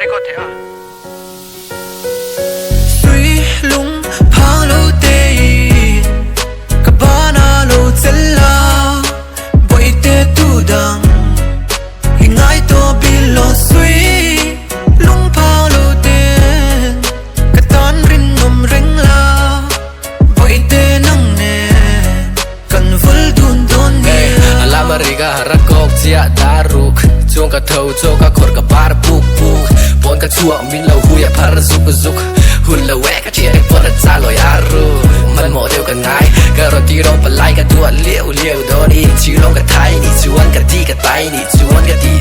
Pari ko thea Sui lung phang lo te Kabana lo tsela Boy te tu dang Hingai to bilo sui Lung phang lo te Katan rin nom ring la Boy te nang ne Kan vul dun don ne Alamariga harakok tia daruk Chuang ka thau cho ka khor ka bar puk puk Pon ka chuang min lo huya par zuk zuk Hun la we ka chia ek pon cha lo yaru Man mo deu ka ngai ka ro ti ro pa lai ka tua liu liu do ni chi long ka thai ni chuan ka ti ka tai ni chuan ka ti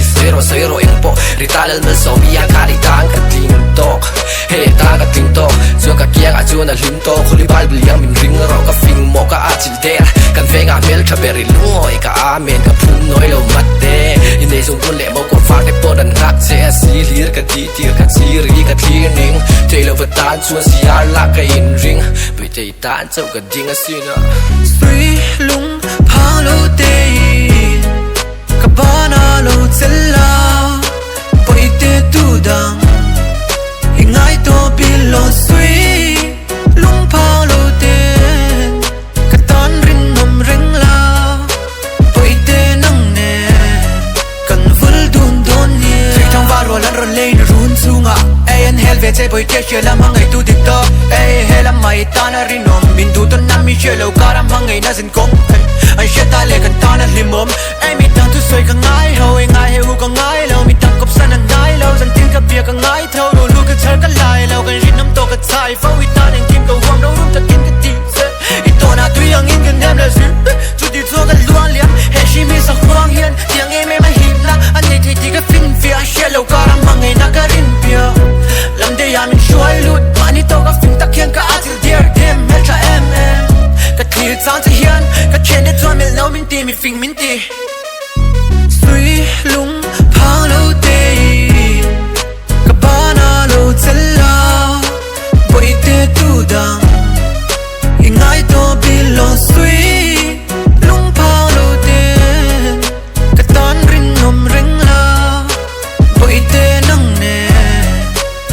soi ro eng po ri ta lal mal so mi ya ka ri tang ka ting tok he ta ka ting tok chuan ka kia ka chuan a lim to khuli bal bil yang min ring ro ka fing mo ka a chil de kan ve ga mel tha beri loi ka a men ka phun noi lo mat de in nei sung pun le mo ko fa te po dan rak che si lir ka ti tir ka chi ri ka thi ning te lo va tan chuan si ar la ka in ring pi te tan chau ka ding a si na Sui lung phang lo te Kabana lo tsela Boy te tu dang Hingai to bilo sui Lung phang lo te Katan rin nom ring la Boy te nang ne Kan vul dun don ne Trích thang va ro lan ron lei na run sunga Ayan hel ve che boy te xie lam hang ai tu dik to Ay helam mai ta na rin nom Min tu ton nam mi xie lau karam hang ai na zin kong Ay xie ta le kan ta na limom Ay mi tang tu soi ka ngai ho Ay ngai he hu ka ngai lau Mi tang kop sa na ngai lau Zan tin ka bia ka ngai thau Ro lu ka char ka lai lau Kan rin nam to ka chai Fau i ta neng kim ka huam Đâu rum ta kin ka ti se I to na tui ang in ka nem la zi Chu ti chua ka luang liam He shi mi sa huang hian Tiang e me ma him la An nei thi ti ka fin fia Xie lau karam hang ai na ka rin pia Lam de ya min shuai lut Mani to ka fin ta kian ka atil dear Dem hel cha em Ka clear chang cha hian Ka chen de chuan mel nau min ti mi fing min ti Sui lung phang lo te Kabana lo tsela Boy te tu dang Hingai to bilo sui Lung phang lo te Katan rin nom ring la Boy te nang ne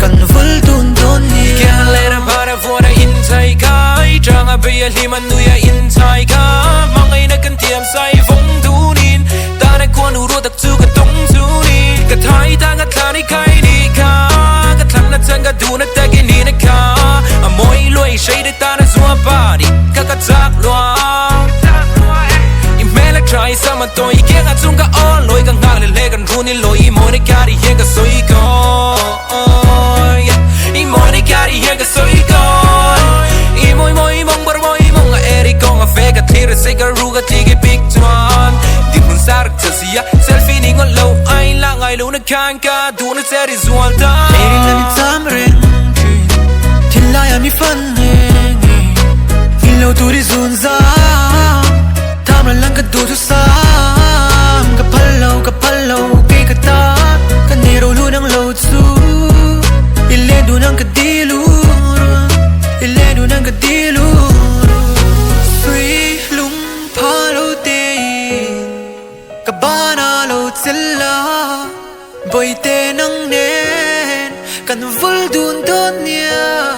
Kan vul dun don ni Kya lera para vora in tai kai Changa bia liman nuya in tai ka Mangai na kan tiam sai vong dunin Ta na kwan uro tak tu ka tong tu ni Ka thai ta nga thani kai ni ka Ka tham na chang ka du na tagi ni na ka Amoy loi shay de ta na zua pa di Ka ka chak loa I mela try sama to I kia nga chung ka on Loi ka ngang le le kan runi loi I mo na ka di yen ka soi ko I mo na ka di yen ka soi ko I mo mong bar mo I mong a eri kong a fake a tira say ka ru ka tiki big tuan Di mun sarak ta siya Selfie ni ngon low ay lang ay lo na kan ka Du na seri zual ta Meri na mi tam ring Tilaya mi fan heng Ilaw tu di zun zang Tam na lang ka du tu sam Kapalaw Kay ka tap Ka niro lu ng low tsu Ile du ng ka diluro Ile du ng ka diluro Sui lung pa lo te Kabana lo tsela Boy te nang nen Kan vul dun don niya